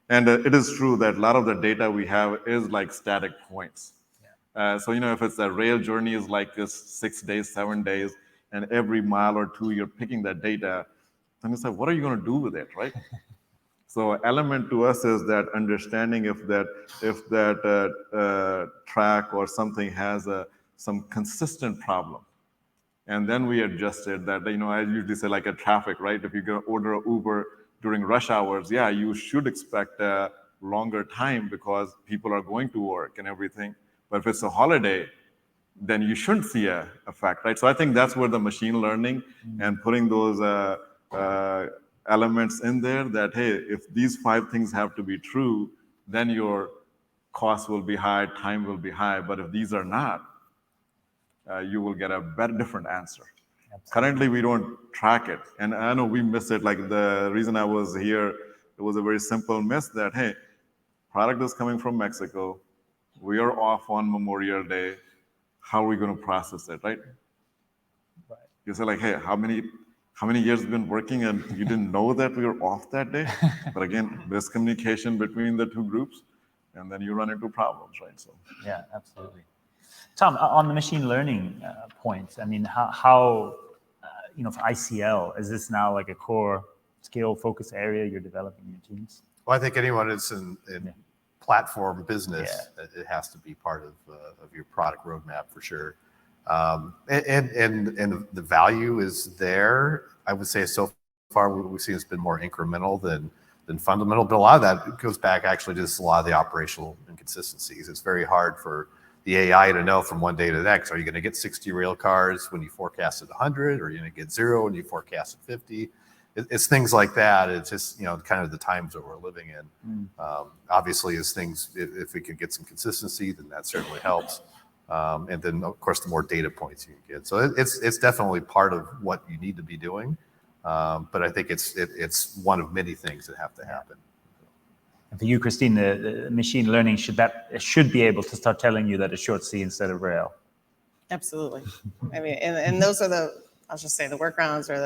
And it is true that a lot of the data we have is like static points. Yeah. So, if it's a rail journey is like this 6 days, 7 days, and every mile or two you're picking that data, then it's like, what are you going to do with it, right? So element to us is that understanding if that track or something has some consistent problem. And then we adjusted that, I usually say like a traffic, right? If you're going to order an Uber during rush hours, yeah, you should expect a longer time because people are going to work and everything. But if it's a holiday, then you shouldn't see a effect, right? So I think that's where the machine learning and putting those elements in there that, hey, if these 5 things have to be true, then your cost will be high, time will be high. But if these are not, you will get a different answer. Absolutely. Currently, we don't track it. And I know we miss it. Like the reason I was here, it was a very simple miss that, hey, product is coming from Mexico. We are off on Memorial Day. How are we going to process it, right? Right. You say like, hey, how many years have been working and you didn't know that we were off that day? But again, miscommunication between the two groups, and then you run into problems, right? So yeah, absolutely. Tom, on the machine learning point, how for ICL, is this now like a core skill focus area you're developing in your teams? Well, I think anyone that's in platform business, it has to be part of your product roadmap for sure. And the value is there. I would say so far what we've seen has been more incremental than fundamental, but a lot of that goes back actually to just a lot of the operational inconsistencies. It's very hard for the AI to know from one day to the next. Are you going to get 60 rail cars when you forecasted 100? Or are you going to get 0 when you forecasted 50? It's things like that. It's just, kind of the times that we're living in. Obviously, as things, if we can get some consistency, then that certainly helps. And then, of course, the more data points you can get. So it's definitely part of what you need to be doing. But I think it's one of many things that have to happen. And for you, Christine, the machine learning should be able to start telling you that it's short C instead of rail. Absolutely. And those are I'll just say the workarounds or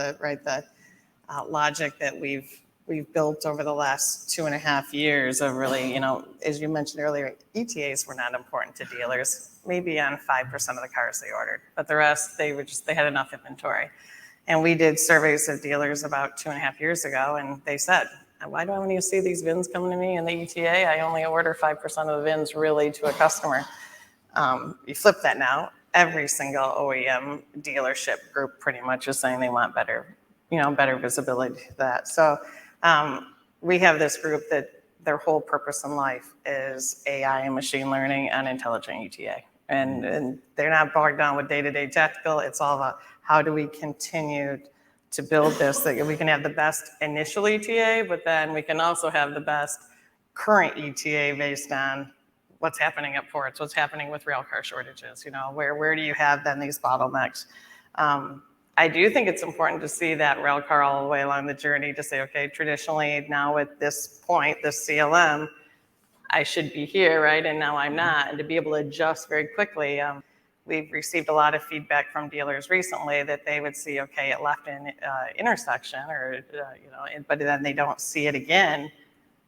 logic that we've built over the last 2.5 years of really, as you mentioned earlier, ETAs were not important to dealers, maybe on 5% of the cars they ordered, but the rest, they had enough inventory. And we did surveys of dealers about 2.5 years ago, and they said, why do I want to see these VINs coming to me in the ETA? I only order 5% of the VINs really to a customer. You flip that now, every single OEM dealership group pretty much is saying they want better visibility to that. So we have this group that their whole purpose in life is AI and machine learning and intelligent ETA. And they're not bogged down with day-to-day tactical. It's all about how do we continue to build this, that we can have the best initial ETA, but then we can also have the best current ETA based on what's happening at ports, what's happening with rail car shortages, where do you have then these bottlenecks? I do think it's important to see that rail car all the way along the journey to say, okay, traditionally now at this point, this CLM, I should be here, right? And now I'm not, and to be able to adjust very quickly. We've received a lot of feedback from dealers recently that they would see, okay, it left an intersection, but then they don't see it again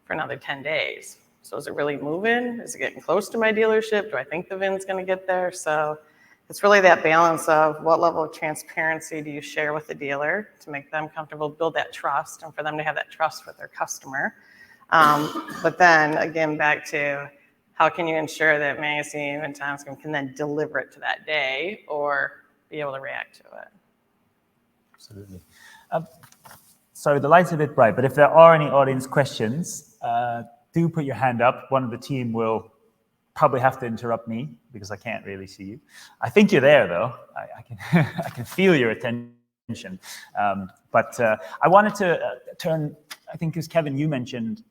for another 10 days. So is it really moving? Is it getting close to my dealership? Do I think the VIN's going to get there? So it's really that balance of what level of transparency do you share with the dealer to make them comfortable, build that trust, and for them to have that trust with their customer. But then again, back to how can you ensure that Manny and Thompson can then deliver it to that day or be able to react to it? Absolutely. Sorry, the light's a bit bright, but if there are any audience questions, do put your hand up. One of the team will probably have to interrupt me because I can't really see you. I think you're there, though. I can I can feel your attention. But I wanted to turn, I think, as Kevin, you mentioned,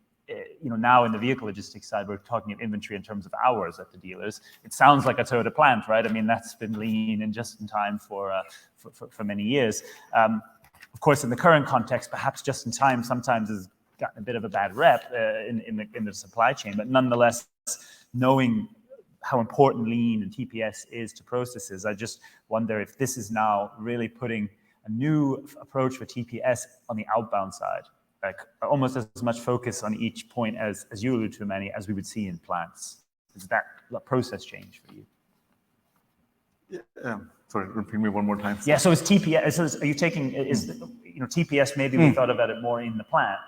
now in the vehicle logistics side, we're talking of inventory in terms of hours at the dealers. It sounds like a Toyota plant, right? I mean, that's been lean and just in time for many years. Of course, in the current context, perhaps just in time sometimes has gotten a bit of a bad rep in the supply chain, but nonetheless, knowing how important lean and TPS is to processes, I just wonder if this is now really putting a new approach for TPS on the outbound side, like almost as much focus on each point as you allude to, Manny, as we would see in plants. Is that a process change for you? Yeah. Sorry, repeat me one more time. Yeah. So is TPS? So are you taking TPS? Maybe we thought about it more in the plant.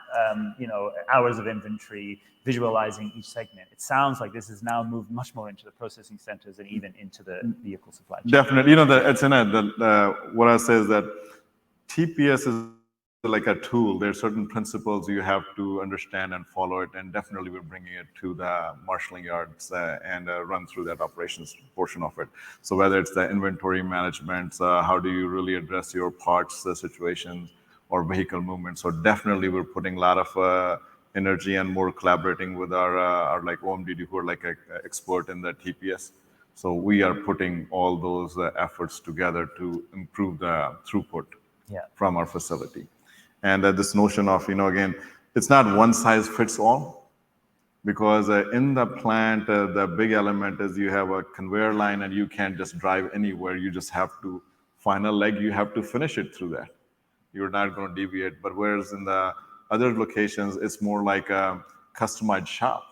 Hours of inventory, visualizing each segment. It sounds like this has now moved much more into the processing centers and even into the vehicle supply chain. Definitely. What I say is that TPS is like a tool. There are certain principles you have to understand and follow it, and definitely we're bringing it to the marshalling yards and run through that operations portion of it. So whether it's the inventory management, how do you really address your parts situations or vehicle movement? So definitely we're putting a lot of energy and more collaborating with our like OMDD, who are like an expert in the TPS. So we are putting all those efforts together to improve the throughput from our facility. And this notion of, again, it's not one size fits all, because in the plant, the big element is you have a conveyor line and you can't just drive anywhere. You just have to find a leg, you have to finish it through that. You're not going to deviate. But whereas in the other locations, it's more like a customized shop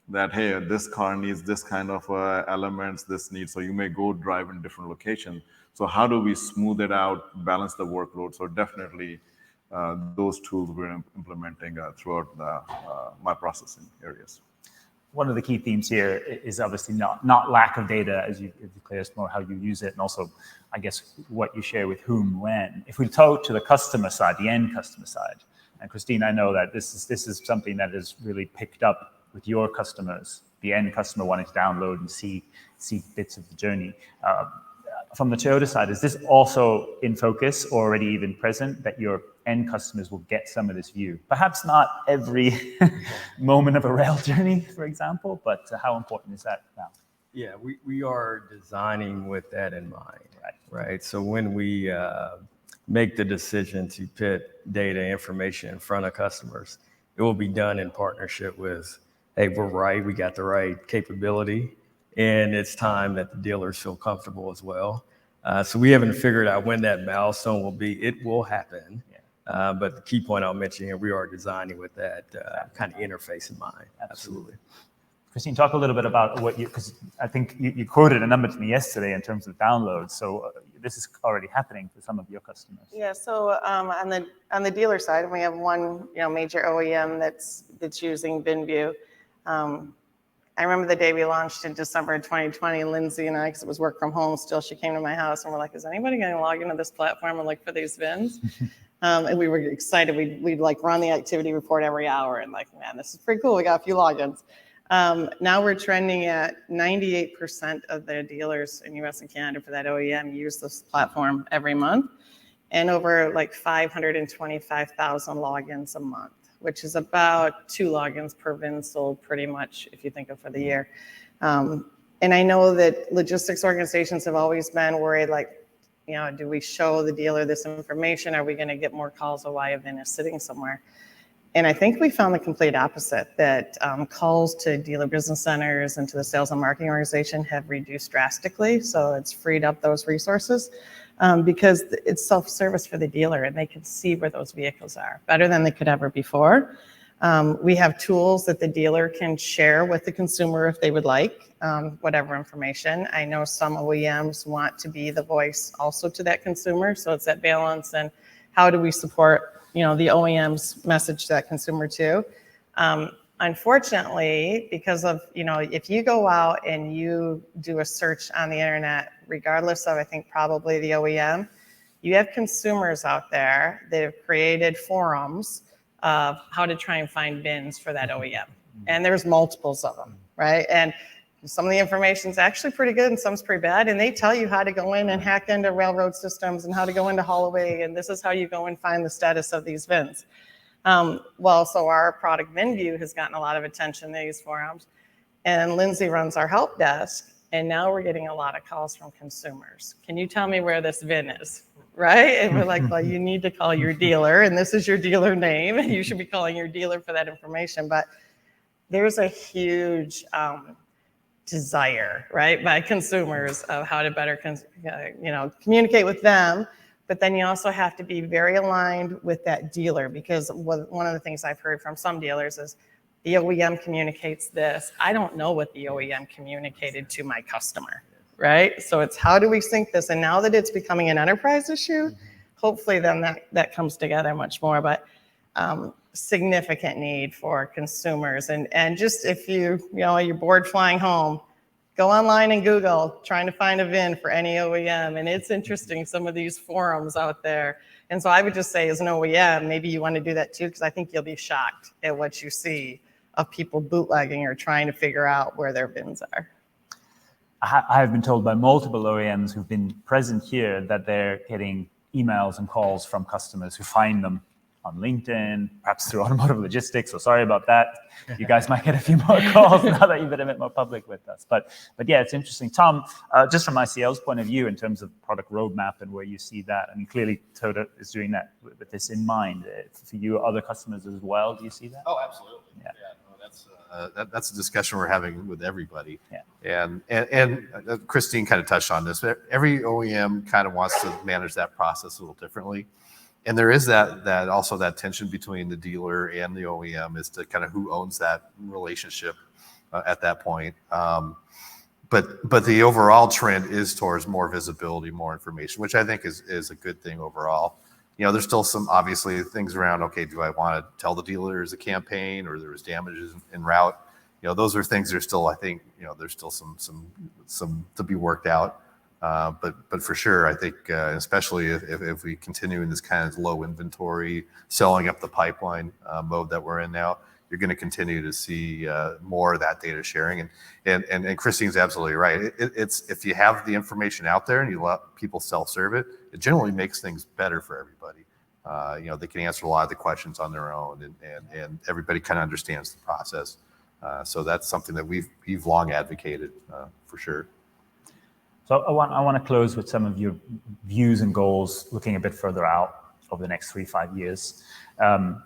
that, hey, this car needs this kind of elements, this needs, so you may go drive in different locations. So how do we smooth it out, balance the workload? So definitely, those tools we're implementing throughout my processing areas. One of the key themes here is obviously not lack of data, as you declare, it's more how you use it, and also, I guess, what you share with whom, when. If we talk to the customer side, the end customer side, and Christine, I know that this is something that is really picked up with your customers, the end customer wanting to download and see bits of the journey. From the Toyota side, is this also in focus or already even present, that your end customers will get some of this view? Perhaps not every moment of a rail journey, for example, but how important is that now? Yeah, we are designing with that in mind, right? So when we make the decision to put data information in front of customers, it will be done in partnership with, hey, we're right, we got the right capability, and it's time that the dealers feel comfortable as well. So we haven't figured out when that milestone will be. It will happen. But the key point I'll mention here, we are designing with that kind of interface in mind. Absolutely. Christine, talk a little bit about what because I think you quoted a number to me yesterday in terms of downloads. So this is already happening for some of your customers. Yeah. So on the dealer side, we have one major OEM that's using VinView. I remember the day we launched in December of 2020, Lindsay and I, because it was work from home still, she came to my house and we're like, is anybody going to log into this platform and look for these VINs? And we were excited. We'd like run the activity report every hour and like, man, this is pretty cool. We got a few logins. Now we're trending at 98% of the dealers in US and Canada for that OEM use this platform every month, and over like 525,000 logins a month, which is about 2 logins per VIN sold pretty much if you think of for the year. And I know that logistics organizations have always been worried, like, do we show the dealer this information? Are we going to get more calls of why a VIN is sitting somewhere? And I think we found the complete opposite, that calls to dealer business centers and to the sales and marketing organization have reduced drastically. So it's freed up those resources because it's self-service for the dealer and they can see where those vehicles are better than they could ever before. We have tools that the dealer can share with the consumer if they would like, whatever information. I know some OEMs want to be the voice also to that consumer. So it's that balance, and how do we support the OEM's message to that consumer too. Unfortunately, because of, if you go out and you do a search on the internet, regardless of, I think, probably the OEM, you have consumers out there that have created forums of how to try and find VINs for that OEM. And there's multiples of them, right? And some of the information is actually pretty good and some's pretty bad. And they tell you how to go in and hack into railroad systems and how to go into Holloway. And this is how you go and find the status of these VINs. So our product VinView has gotten a lot of attention in these forums. And Lindsay runs our help desk. And now we're getting a lot of calls from consumers. Can you tell me where this VIN is? Right? And we're like, well, you need to call your dealer. And this is your dealer name. And you should be calling your dealer for that information. But there's a huge desire, right, by consumers of how to better, communicate with them. But then you also have to be very aligned with that dealer, because one of the things I've heard from some dealers is the OEM communicates this. I don't know what the OEM communicated to my customer, right? So it's how do we sync this? And now that it's becoming an enterprise issue, hopefully then that comes together much more. But significant need for consumers. And just if you're bored flying home, go online and Google trying to find a VIN for any OEM. And it's interesting, some of these forums out there. And so I would just say, as an OEM, maybe you want to do that too, because I think you'll be shocked at what you see of people bootlegging or trying to figure out where their VINs are. I have been told by multiple OEMs who've been present here that they're getting emails and calls from customers who find them on LinkedIn, perhaps through automotive logistics. So sorry about that. You guys might get a few more calls now that you've been a bit more public with us. But yeah, it's interesting. Tom, just from ICL's point of view, in terms of product roadmap and where you see that, I mean, clearly Toda is doing that with this in mind. For you, other customers as well, do you see that? Oh, absolutely. Yeah. That's a discussion we're having with everybody. Yeah. And Christine kind of touched on this. Every OEM kind of wants to manage that process a little differently. And there is that also that tension between the dealer and the OEM as to kind of who owns that relationship at that point. But the overall trend is towards more visibility, more information, which I think is a good thing overall. There's still some obviously things around, okay, do I want to tell the dealer there's a campaign or there was damages en route? Those are things that are still, I think, there's still some to be worked out. But for sure, I think, especially if we continue in this kind of low inventory, selling up the pipeline mode that we're in now, you're going to continue to see more of that data sharing. And Christine's absolutely right. It's if you have the information out there and you let people self-serve it, it generally makes things better for everybody. They can answer a lot of the questions on their own, and everybody kind of understands the process. So that's something that we've long advocated for sure. So I want to close with some of your views and goals, looking a bit further out over the next 3-5 years,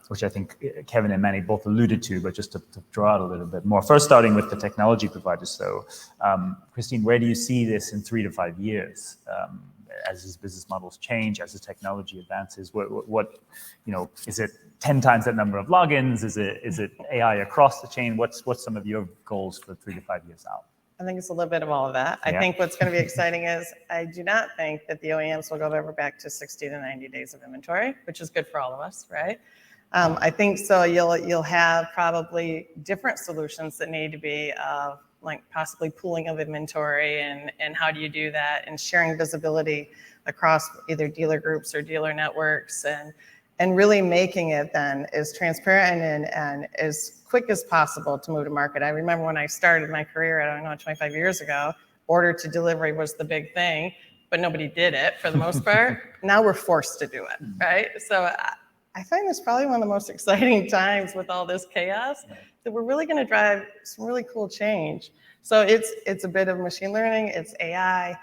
which I think Kevin and Manny both alluded to, but just to draw out a little bit more. First, starting with the technology providers. So, Christine, where do you see this in 3 to 5 years? as his business models change, as the technology advances? What is it 10 times that number of logins? Is it AI across the chain? What's some of your goals for 3 to 5 years out? I think it's a little bit of all of that. I think what's going to be exciting is I do not think that the OEMs will go ever back to 60 to 90 days of inventory, which is good for all of us, right? I think so. You'll have probably different solutions that need to be like possibly pooling of inventory and how do you do that, and sharing visibility across either dealer groups or dealer networks, and really making it then as transparent and as quick as possible to move to market. I remember when I started my career, I don't know, 25 years ago, order to delivery was the big thing, but nobody did it for the most part. Now we're forced to do it, right? So I find this probably one of the most exciting times with all this chaos, that we're really going to drive some really cool change. So it's a bit of machine learning, it's AI,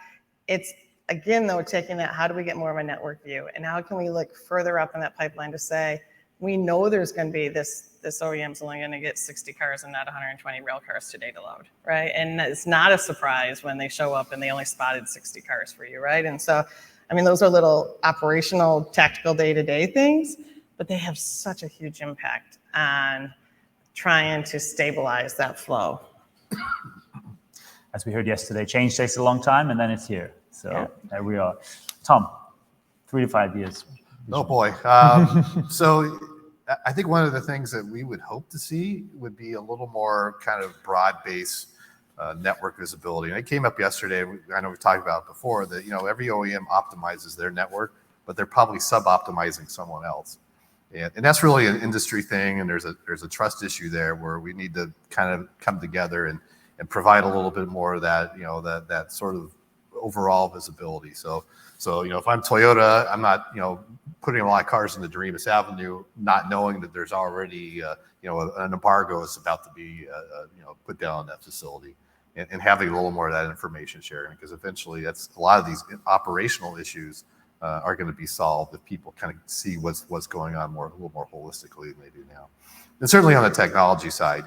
it's again though taking that, how do we get more of a network view, and how can we look further up in that pipeline to say, we know there's going to be this OEM's only going to get 60 cars and not 120 rail cars today to load, right? And it's not a surprise when they show up and they only spotted 60 cars for you, right? And so, I mean, those are little operational, tactical day-to-day things, but they have such a huge impact on trying to stabilize that flow. As we heard yesterday, change takes a long time, and then it's here. So there we are. Tom, 3 to 5 years. Oh boy. So I think one of the things that we would hope to see would be a little more kind of broad-based network visibility. And it came up yesterday. I know we've talked about it before that, every OEM optimizes their network, but they're probably sub-optimizing someone else. And that's really an industry thing. And there's a trust issue there where we need to kind of come together and provide a little bit more of that, that sort of overall visibility. So if I'm Toyota, I'm not, putting a lot of cars into Doremus Avenue, not knowing that there's already, an embargo is about to be, put down on that facility, and having a little more of that information sharing, because eventually that's a lot of these operational issues are going to be solved if people kind of see what's going on a little more holistically than they do now. And certainly on the technology side,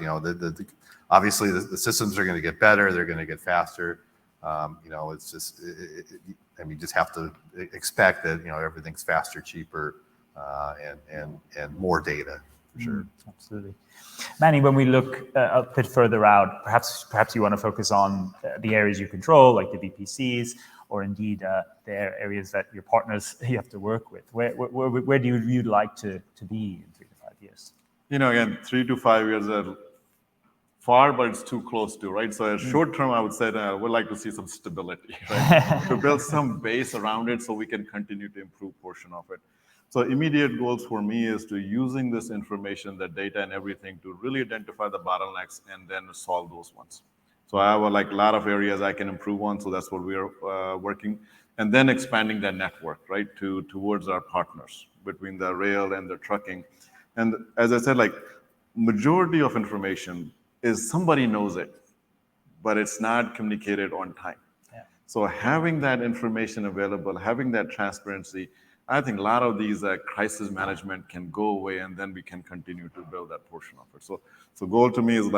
obviously the systems are going to get better, they're going to get faster. It's just, you just have to expect that, everything's faster, cheaper, and more data, for sure. Absolutely. Manny, when we look a bit further out, perhaps you want to focus on the areas you control, like the VPCs, or indeed the areas that your partners you have to work with. Where do you like to be in 3 to 5 years? Again, 3 to 5 years are far, but it's too close to, right? So short term, I would say that I would like to see some stability, right? To build some base around it so we can continue to improve portion of it. So immediate goals for me is to using this information, the data and everything, to really identify the bottlenecks and then solve those ones. So I have a lot of areas I can improve on. So that's what we are working. And then expanding that network, right, towards our partners between the rail and the trucking. And as I said, majority of information is somebody knows it, but it's not communicated on time. Yeah. So having that information available, having that transparency, I think a lot of these crisis management can go away, and then we can continue to build that portion of it. So goal to me is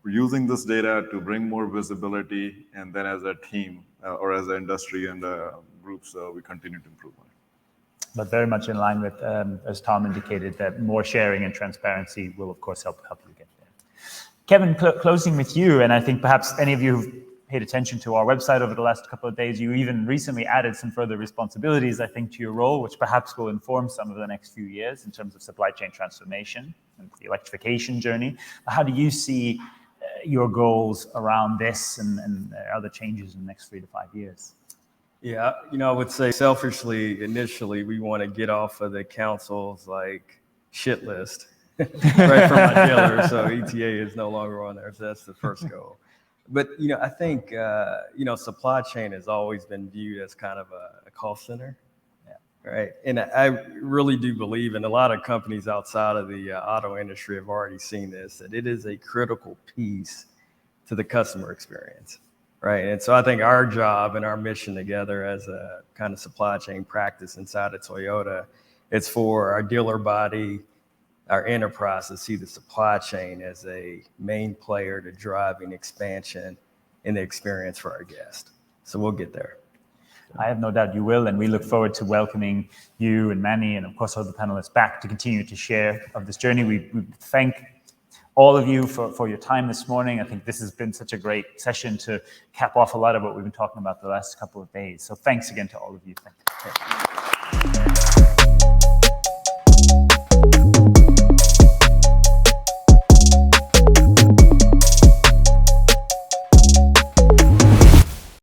using this data to bring more visibility, and then as a team or as an industry and groups, we continue to improve on it. But very much in line with, as Tom indicated, that more sharing and transparency will, of course, help you get there. Kevin, closing with you, and I think perhaps any of you who've paid attention to our website over the last couple of days, you even recently added some further responsibilities, I think, to your role, which perhaps will inform some of the next few years in terms of supply chain transformation and the electrification journey. How do you see your goals around this and other changes in the next 3 to 5 years? Yeah, I would say selfishly, initially, we want to get off of the council's shit list. Right, for my dealer. So ETA is no longer on there. So that's the first goal. But, I think, supply chain has always been viewed as kind of a call center. Yeah. Right. And I really do believe, and a lot of companies outside of the auto industry have already seen this, that it is a critical piece to the customer experience. Right. And so I think our job and our mission together as a kind of supply chain practice inside of Toyota, it's for our dealer body, our enterprise, to see the supply chain as a main player to driving expansion in the experience for our guests. So we'll get there. I have no doubt you will, and we look forward to welcoming you and Manny and, of course, other panelists back to continue to share of this journey. We thank all of you for your time this morning. I think this has been such a great session to cap off a lot of what we've been talking about the last couple of days. So thanks again to all of you. Thank you.